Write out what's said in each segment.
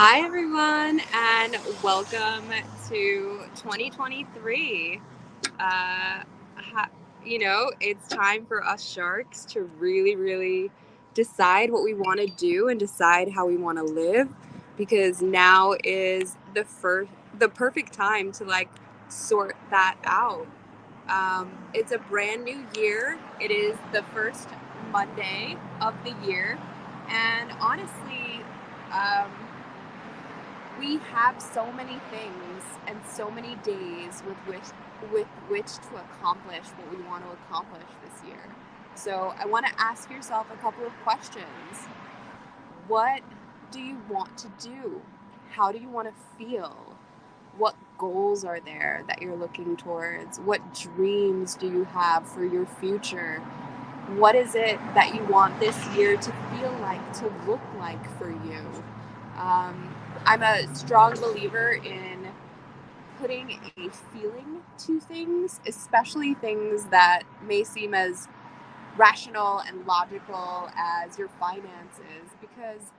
Hi, everyone, and welcome to 2023. Uh, it's time for us sharks to really decide what we want to do and decide how we want to live because now is the perfect time to sort that out. It's a brand new year. It is the first Monday of the year, and honestly, um, we have so many things and so many days with which to accomplish what we want to accomplish this year. So I want to ask yourself a couple of questions. What do you want to do? How do you want to feel? What goals are there that you're looking towards? What dreams do you have for your future? What is it that you want this year to feel like, to look like for you? Um, I'm a strong believer in putting a feeling to things, especially things that may seem as rational and logical as your finances, because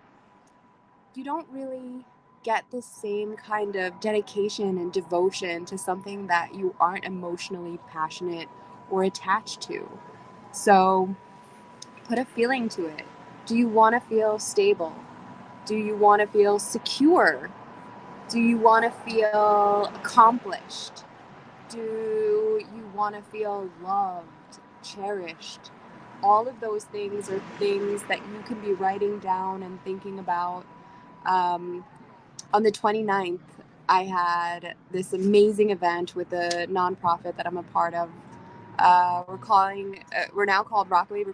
you don't really get the same kind of dedication and devotion to something that you aren't emotionally passionate or attached to. So put a feeling to it. Do you want to feel stable? Do you want to feel secure? Do you want to feel accomplished? Do you want to feel loved, cherished? All of those things are things that you can be writing down and thinking about. Um, on the 29th, I had this amazing event with a nonprofit that I'm a part of. We're now called Rockaway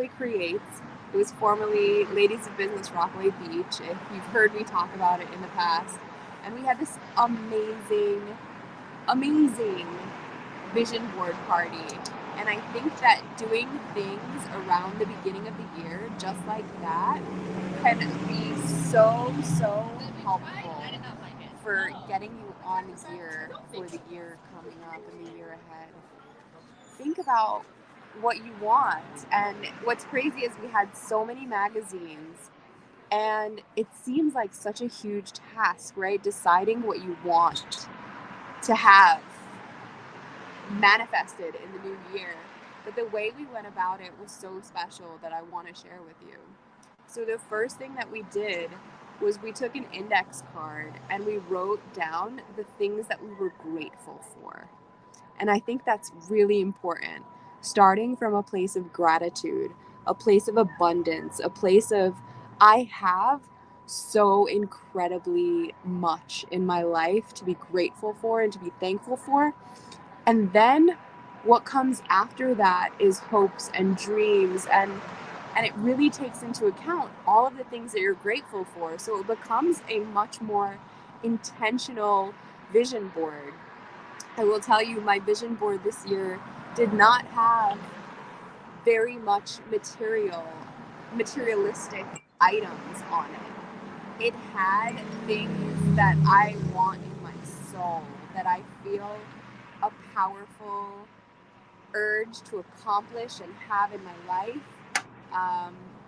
Creates. It was formerly Ladies of Business Rockaway Beach, if you've heard me talk about it in the past. And we had this amazing vision board party. And I think that doing things around the beginning of the year, just like that, can be so helpful for getting you on gear for the year coming up and the year ahead. Think about what you want. And what's crazy is we had so many magazines, and it seems like such a huge task, right? Deciding what you want to have manifested in the new year. But the way we went about it was so special that I want to share with you. So the first thing that we did was we took an index card and we wrote down the things that we were grateful for. And I think that's really important. Starting from a place of gratitude, a place of abundance, a place of, I have so incredibly much in my life to be grateful for and to be thankful for. And then what comes after that is hopes and dreams, and it really takes into account all of the things that you're grateful for. So it becomes a much more intentional vision board. I will tell you, my vision board this year did not have very much materialistic items on it. It had things that I want in my soul, that I feel a powerful urge to accomplish and have in my life.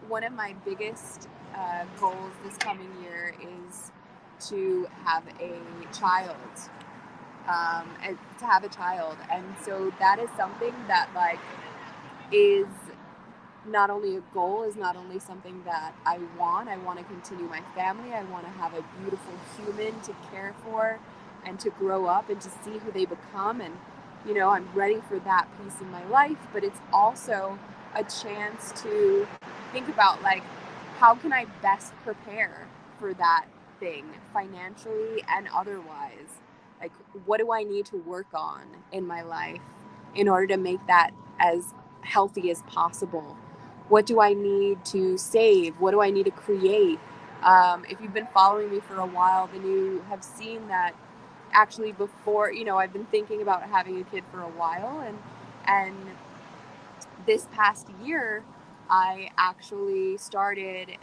One of my biggest goals this coming year is to have a child. And to have a child, and so that is something that is not only a goal, is not only something that I want to continue my family. I want to have a beautiful human to care for and to grow up and to see who they become. And I'm ready for that piece in my life, but it's also a chance to think about how can I best prepare for that thing, financially and otherwise. What do I need to work on in my life in order to make that as healthy as possible? What do I need to save? What do I need to create? If you've been following me for a while, then you have seen that actually before, I've been thinking about having a kid for a while, and this past year, I actually started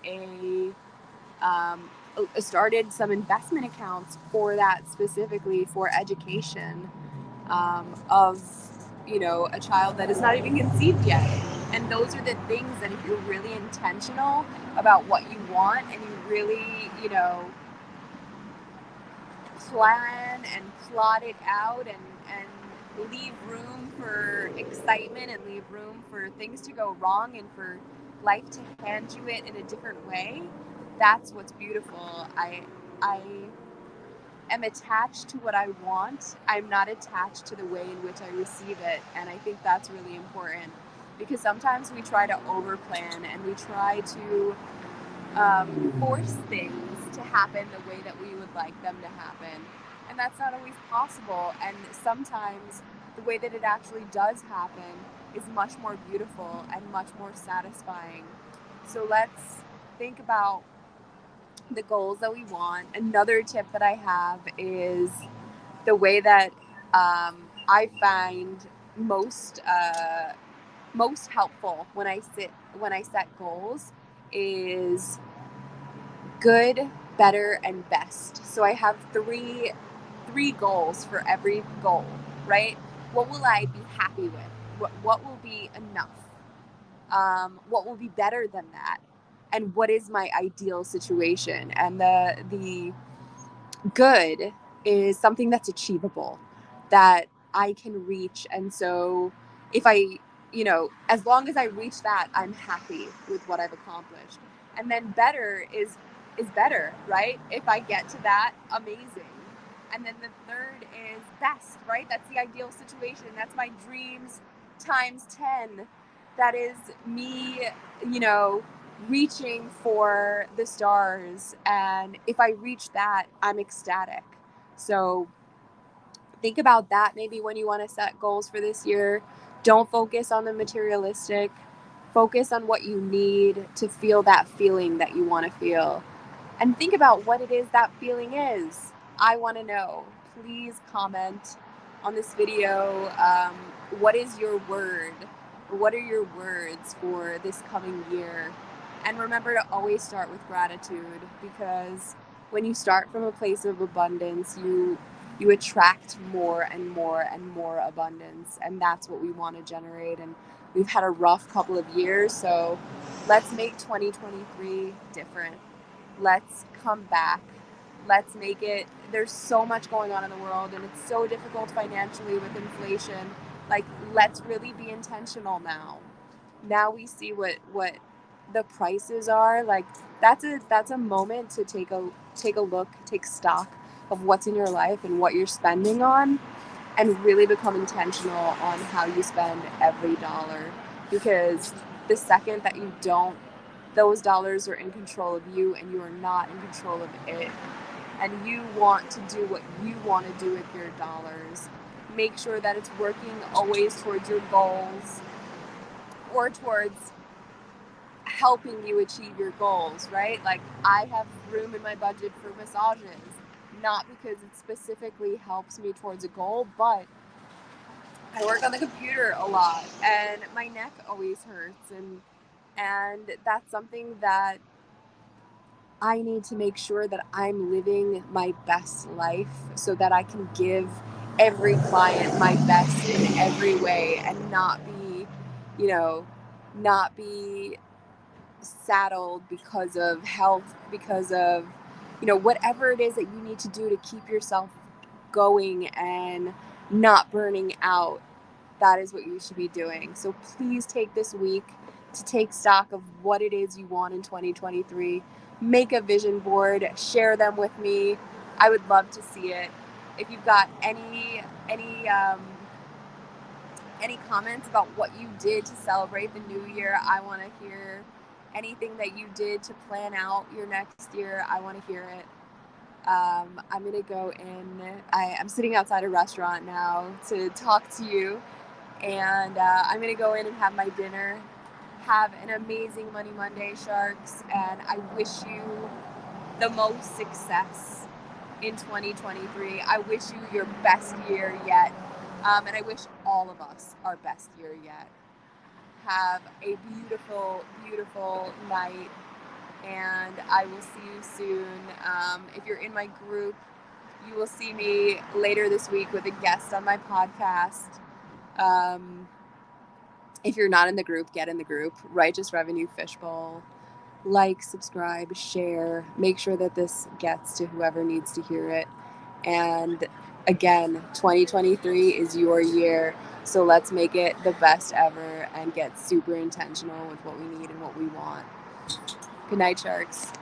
some investment accounts for that, specifically for education of a child that is not even conceived yet. And those are the things that if you're really intentional about what you want and you really, plan and plot it out and leave room for excitement and leave room for things to go wrong and for life to hand you it in a different way, that's what's beautiful. I am attached to what I want. I'm not attached to the way in which I receive it. And I think that's really important because sometimes we try to overplan and we try to force things to happen the way that we would like them to happen. And that's not always possible. And sometimes the way that it actually does happen is much more beautiful and much more satisfying. So let's think about the goals that we want. Another tip that I have is the way that I find most helpful when I set goals is good, better, and best. So I have three goals for every goal, right? What will I be happy with? What will be enough? What will be better than that? And what is my ideal situation? And the good is something that's achievable, that I can reach. And so if I, as long as I reach that, I'm happy with what I've accomplished. And then better is better, right? If I get to that, amazing. And then the third is best, right? That's the ideal situation. That's my dreams times 10. That is me, reaching for the stars. And if I reach that, I'm ecstatic. So think about that maybe when you want to set goals for this year. Don't focus on the materialistic. Focus on what you need to feel that feeling that you want to feel. And think about what it is that feeling is. I want to know. Please comment on this video. What is your word? What are your words for this coming year? And remember to always start with gratitude, because when you start from a place of abundance, you attract more and more and more abundance. And that's what we want to generate. And we've had a rough couple of years, so let's make 2023 different. Let's come back. Let's make it. There's so much going on in the world, and it's so difficult financially with inflation. Like, let's really be intentional now. Now we see what the prices are. Like, that's a moment to take a look, take stock of what's in your life and what you're spending on, and really become intentional on how you spend every dollar. Because the second that you don't, those dollars are in control of you and you are not in control of it. And you want to do what you want to do with your dollars. Make sure that it's working always towards your goals or towards helping you achieve your goals, right? Like, I have room in my budget for massages, not because it specifically helps me towards a goal, but I work on the computer a lot and my neck always hurts, and that's something that I need to make sure that I'm living my best life so that I can give every client my best in every way and not be saddled because of health, because of, whatever it is that you need to do to keep yourself going and not burning out. That is what you should be doing. So please take this week to take stock of what it is you want in 2023. Make a vision board, share them with me. I would love to see it. If you've got any comments about what you did to celebrate the new year, I want to hear. Anything that you did to plan out your next year, I want to hear it. I'm going to go in. I'm sitting outside a restaurant now to talk to you. And I'm going to go in and have my dinner. Have an amazing Money Monday, Sharks. And I wish you the most success in 2023. I wish you your best year yet. And I wish all of us our best year yet. Have a beautiful, beautiful night. And I will see you soon. If you're in my group, you will see me later this week with a guest on my podcast. If you're not in the group, get in the group. Righteous Revenue Fishbowl. Like, subscribe, share. Make sure that this gets to whoever needs to hear it. And again, 2023 is your year. So let's make it the best ever and get super intentional with what we need and what we want. Good night, Sharks.